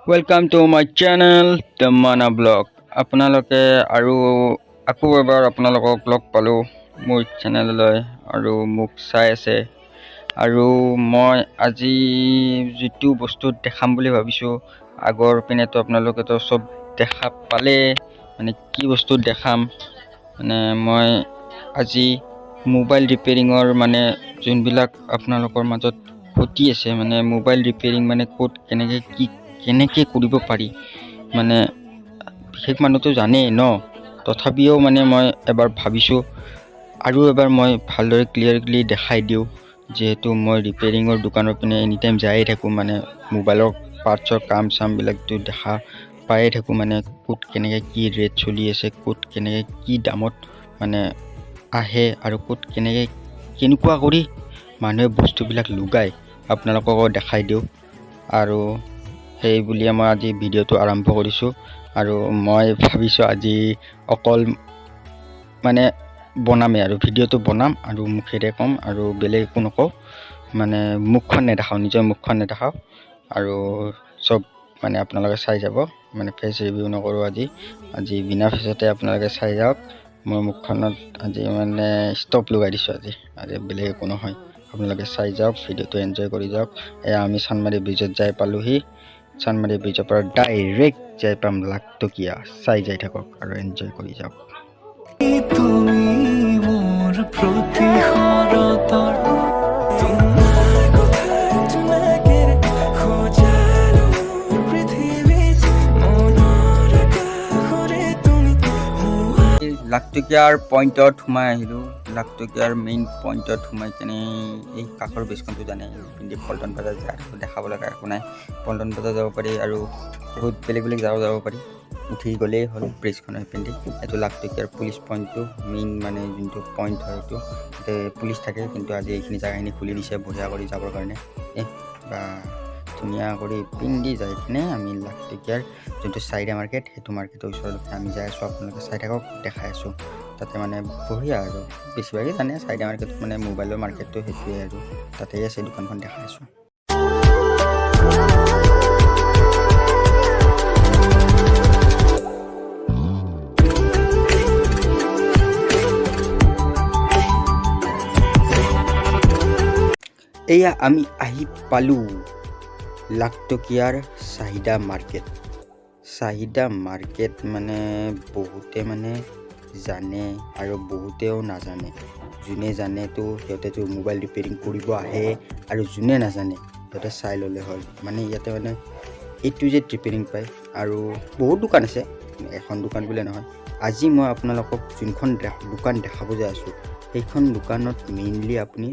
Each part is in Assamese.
Welcome to my channel, the Mana Blog. আপোনালোকে আৰু আকৌ এবাৰ আপোনালোকক লগ পালোঁ মোৰ চেনেললৈ আৰু মোক চাই আছে আৰু মই আজি যিটো বস্তু দেখাম বুলি ভাবিছোঁ আগৰ পিনেতো আপোনালোকেতো সব দেখা পালে মানে কি বস্তু দেখাম মানে মই আজি মোবাইল ৰিপেয়াৰিঙৰ মানে যোনবিলাক আপোনালোকৰ মাজত ঘটি আছে মানে মোবাইল ৰিপেয়াৰিং মানে ক'ত কেনেকৈ কৰিব পাৰি মানে বিশেষ মানুহটো জানেই ন তথাপিও মানে মই এবাৰ ভাবিছোঁ আৰু এবাৰ মই ভালদৰে ক্লিয়াৰলি দেখাই দিওঁ যেহেতু মই ৰিপেয়াৰিঙৰ দোকানৰ পিনে এনি টাইম যায়েই থাকোঁ মানে মোবাইলৰ পাৰ্টছৰ কামবিলাকটো দেখা পায়ে থাকোঁ মানে ক'ত কেনেকৈ কি ৰেট চলি আছে ক'ত কেনেকৈ কি দামত মানে আহে আৰু ক'ত কেনেকুৱা কৰি মানুহে বস্তুবিলাক লগাই আপোনালোকক দেখাই দিওঁ আৰু সেই বুলিয়ে মই আজি ভিডিঅ'টো আৰম্ভ কৰিছোঁ আৰু মই ভাবিছোঁ আজি অকল মানে বনামেই আৰু ভিডিঅ'টো বনাম আৰু মুখেৰে ক'ম আৰু বেলেগ একো নকওঁ মানে মুখখন নেদেখাওঁ নিজৰ মুখখন নেদেখাওঁ আৰু চব মানে আপোনালোকে চাই যাব মানে ফেচ ৰিভিউ নকৰোঁ আজি বিনা ফেচতে আপোনালোকে চাই যাওক মোৰ মুখখনত আজি মানে ষ্টপ লগাই দিছোঁ আজি বেলেগ একো নহয় আপোনালোকে চাই যাওক ভিডিঅ'টো এনজয় কৰি যাওক এয়া আমি চানমাৰী ব্ৰিজত যাই পালোঁহি চানমাৰী ব্ৰিজৰ পৰা ডাইৰেক্ট যাই পাম লাখটকীয়া চাই যাই থাকক আৰু এনজয় কৰি যাওক লাখটকীয়াৰ পইণ্টত সোমাই আহিলোঁ লাখটকীয়াৰ মেইন পইণ্টত সোমাই কেনে এই কাষৰ ব্ৰিজখনটো জানে পিন্ধি পল্টন বজাৰ যায় দেখাব লগা একো নাই পল্টন বজাৰ যাব পাৰি আৰু বহুত বেলেগ যাব পাৰি উঠি গ'লেই হ'ল ব্ৰিজখনৰ পিন্ধি এইটো লাখটকীয়াৰ পুলিচ পইণ্টটো মেইন মানে যোনটো পইণ্ট হয় এইটো পুলিচ থাকে কিন্তু আজি এইখিনি জেগাখিনি খুলি দিছে বঢ়িয়া কৰি যাবৰ কাৰণে বা ধুনীয়া কৰি পিন্ধি যাই কিনে আমি লাখটকীয়াৰ যোনটো চাইডা মাৰ্কেট সেইটো মাৰ্কেটৰ ওচৰলৈকে আমি যাই আছোঁ আপোনালোকে চাই থাকক দেখাই আছোঁ তাতে মানে বঢ়িয়া আৰু বেছিভাগেই জানে চাইডা মাৰ্কেটত মানে মোবাইলৰ মাৰ্কেটটো সেইটোৱে আৰু তাতেই আছে দোকানখন দেখাই আছোঁ এয়া আমি আহি পালোঁ লাখটকীয়াৰ চাহিদা মাৰ্কেট মানে বহুতে মানে জানে আৰু বহুতেও নাজানে যোনে জানেতো সিহঁতেতো মোবাইল ৰিপেয়াৰিং কৰিব আহে আৰু যোনে নাজানে সিহঁতে চাই ল'লে হ'ল মানে ইয়াতে মানে A to Z ৰিপেয়াৰিং পায় আৰু বহুত দোকান আছে এখন দোকান বুলিয়ে নহয় আজি মই আপোনালোকক যোনখন দোকান দেখাব যে আছোঁ সেইখন দোকানত মেইনলি আপুনি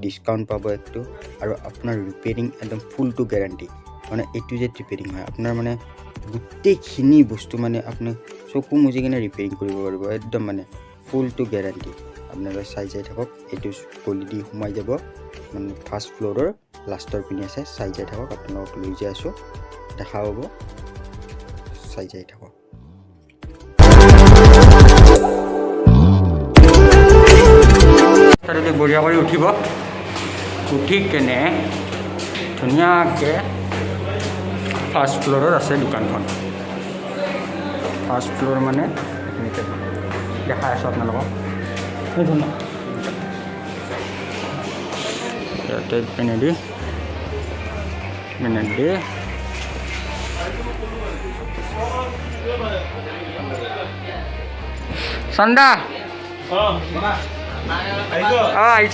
ডিছকাউণ্ট পাব একটু আৰু আপোনাৰ ৰিপেয়াৰিং একদম ফুল টু গেৰাণ্টি মানে A to Z ৰিপেয়াৰিং হয় আপোনাৰ মানে গোটেইখিনি বস্তু মানে আপুনি চকু মুজি কিনে ৰিপেয়াৰিং কৰিব পাৰিব একদম মানে ফুল টু গেৰাণ্টি আপোনালোকে চাই যাই থাকক এইটো গলি দি সোমাই যাব মানে ফাৰ্ষ্ট ফ্ল'ৰৰ লাষ্টৰ পিনে আছে চাই যাই থাকক আপোনালোকক লৈ যাই আছোঁ দেখা পাব চাই যাই থাকক তাতে বঢ়িয়া কৰি উঠিব উঠি কেনে ধুনীয়াকৈ ফাৰ্ষ্ট ফ্ল'ৰত আছে দোকানখন ফাৰ্ষ্ট ফ্ল'ৰ মানে দেখাই আছোঁ আপোনালোকক ইয়াতে পিনেদি চন্দা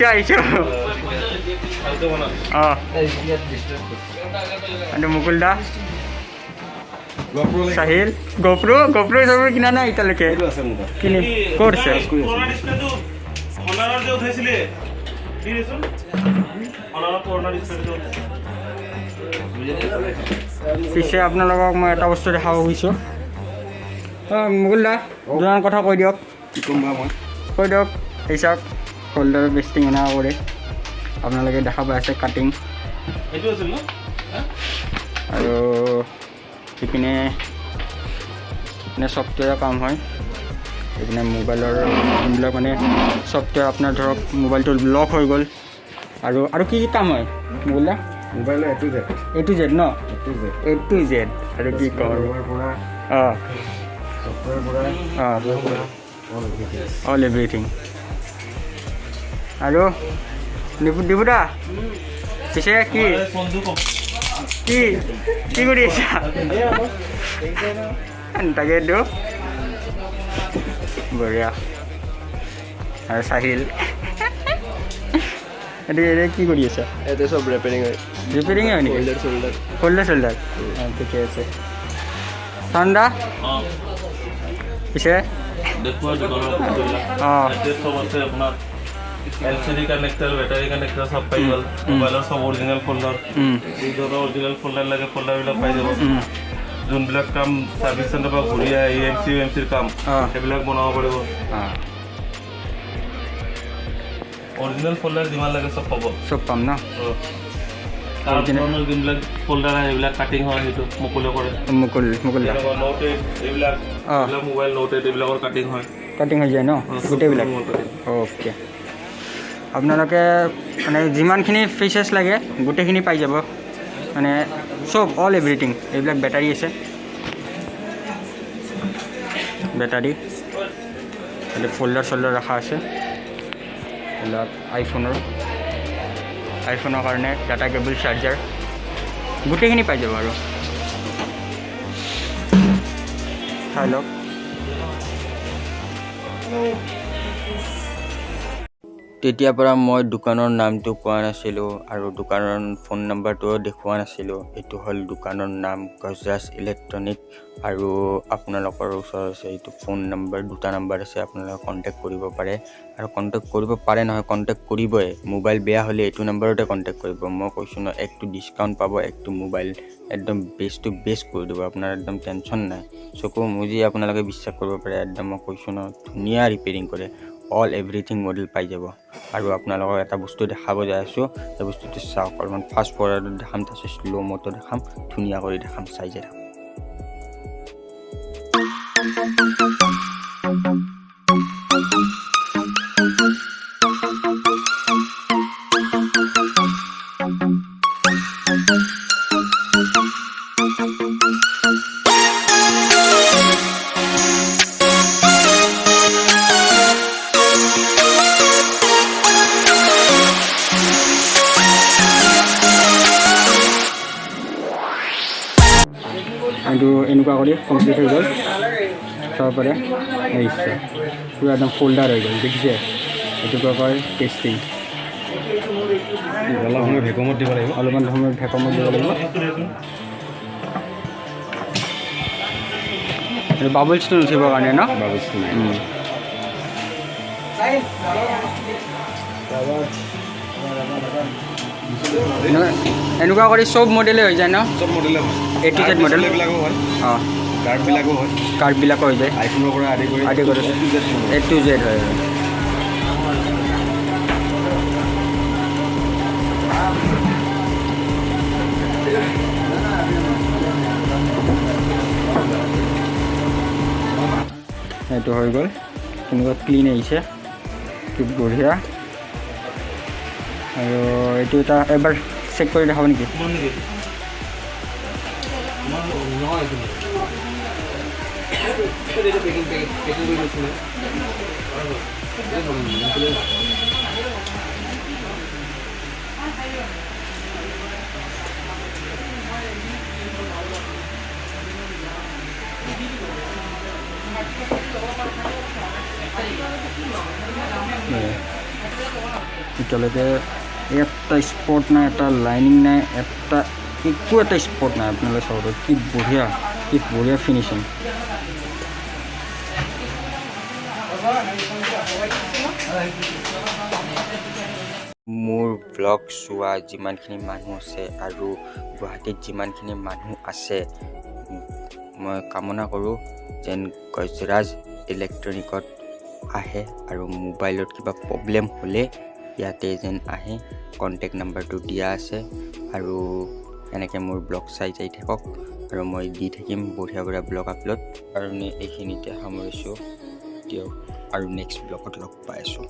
আহিছোঁ মুকুল দা সাহিল গোপ্ৰো কিনা নাই এতিয়ালৈকে কিনি ক'ত আছে পিছে আপোনালোকক মই এটা বস্তু দেখাব খুজিছোঁ মুকুল দা দুটামান কথা কৈ দিয়ক কৈ দিয়ক এই চাওক হোল্ডাৰ বেষ্টিং এনেকুৱা কৰে আপোনালোকে দেখা পাই আছে কাটিং আৰু ইপিনে ছফ্টৱেৰৰ কাম হয় এইপিনে মোবাইলৰ যোনবিলাক মানে ছফ্টৱেৰ আপোনাৰ ধৰক মোবাইলটো লক হৈ গ'ল আৰু কি কাম হয় mobile mobile A to Z ন A to Z আৰু কি কম অল এভৰিথিং আৰু দিবুদা পিছে কি কি কি কৰি আছা তাকেতো বঢ়িয়া আৰু চাহিল এতিয়া কি কৰি আছা এতে সব ৰিপেয়াৰিং হয় নেকি ফল্ডাৰ ঠিকে আছে ঠাণ্ডা পিছে LCD connector, battery connector सब पाई गल मोबाइल सब ओरिजिनल फोल्डर इधर ओरिजिनल फोल्डर लगे फोल्डर बिला पाई যাব जोन बिला काम सर्विस सेंटर पर घुरिया AMC काम এবিলাক বনাব পাৰিব ओरिजिनल फोल्डर যিমান লাগে সব পাব সব পাম না অরিজিনাল যিবিলাক ফোল্ডার আছে এবিলাক কাটিং হয় হেতু মুকুল নোট এইবিলাক মোবাইল নোট এইবিলাকৰ কাটিং হৈ যায় ন গোটেইবিলাক ওকে আপোনালোকে মানে যিমানখিনি ফিচাৰ্ছ লাগে গোটেইখিনি পাই যাব মানে চব অল এভৰিথিং এইবিলাক বেটাৰী আছে বেটাৰী এইটো ফল্ডাৰ ৰখা আছে এইবিলাক আইফোনৰ কাৰণে ডাটা কেবল চাৰ্জাৰ গোটেইখিনি পাই যাব আৰু চাই লওক তেতিয়াৰ পৰা মই দোকানৰ নামটো কোৱা নাছিলোঁ আৰু দোকানৰ ফোন নম্বৰটোও দেখুওৱা নাছিলোঁ এইটো হ'ল দোকানৰ নাম গজৰাজ ইলেক্ট্ৰনিক আৰু আপোনালোকৰ ওচৰত আছে এইটো ফোন নম্বৰ দুটা নম্বৰ আছে আপোনালোকে কণ্টেক্ট কৰিব পাৰে আৰু কণ্টেক্ট কৰিব পাৰে নহয় কণ্টেক্ট কৰিবই মোবাইল বেয়া হ'লে এইটো নম্বৰতে কণ্টেক্ট কৰিব মই কৈছোঁ ন একটু ডিছকাউণ্ট পাব একটু মোবাইল একদম বেষ্ট কৰি দিব আপোনাৰ একদম টেনশ্যন নাই চকু মুজি আপোনালোকে বিশ্বাস কৰিব পাৰে একদম মই কৈছোঁ ন ধুনীয়া ৰিপেয়াৰিং কৰে অল এভৰিথিং মডেল পাই যাব আৰু আপোনালোকক এটা বস্তু দেখাব যাই আছোঁ সেই বস্তুটো চাওক অলপমান ফাষ্ট ফৰৱাৰ্ডত দেখাম তাৰপিছত শ্ল' ম'টো দেখাম ধুনীয়া কৰি দেখাম চাই যাই এইটো এনেকুৱা কৰি কমপ্লিট হৈ গ'ল চাব পাৰে আহিছে পুৰা একদম ফল্ডাৰ হৈ গ'ল দেখিছে এইটো কয় টেষ্টিং অলপ সময় ভেকুমত দিব লাগিব এইটো বাবলছটো নুঠিবৰ কাৰণে ন বাবলছটো এনেকুৱা কৰি চব মডেলে হৈ যায় ন সব মডেলে হয় A to Z মডেল বিলাকো হয় অঁ কাৰ্ডবিলাকো হৈ যায় আইফোনৰ পৰা আদি কৰি A to Z হয় এইটো হৈ গ'ল কেনেকুৱা ক্লিন আহিছে কি বঢ়িয়া আৰু এইটো এটা এবাৰ চেক কৰি দেখাব নেকি এতিয়ালৈকে এটা স্পট নাই এটা লাইনিং নাই একো এটা স্পট নাই আপোনালোকে চাব কি বঢ়িয়া ফিনিচিং মোৰ ব্লগ চোৱা যিমানখিনি মানুহ আছে আৰু গুৱাহাটীত যিমানখিনি মানুহ আছে মই কামনা কৰোঁ যেন গজৰাজ ইলেক্ট্ৰনিকত আহে আৰু মোবাইলত কিবা প্ৰব্লেম হ'লে ইয়াতে যেন আহে কণ্টেক্ট নাম্বাৰটো দিয়া আছে আৰু এনেকৈ মোৰ ব্লগ চাই যাই থাকক আৰু মই দি থাকিম বঢ়িয়া ব্লগ আপলোড আৰু এইখিনিতে সামৰিছোঁ দিয়ক আৰু নেক্সট ব্লগত লগ পাই আছোঁ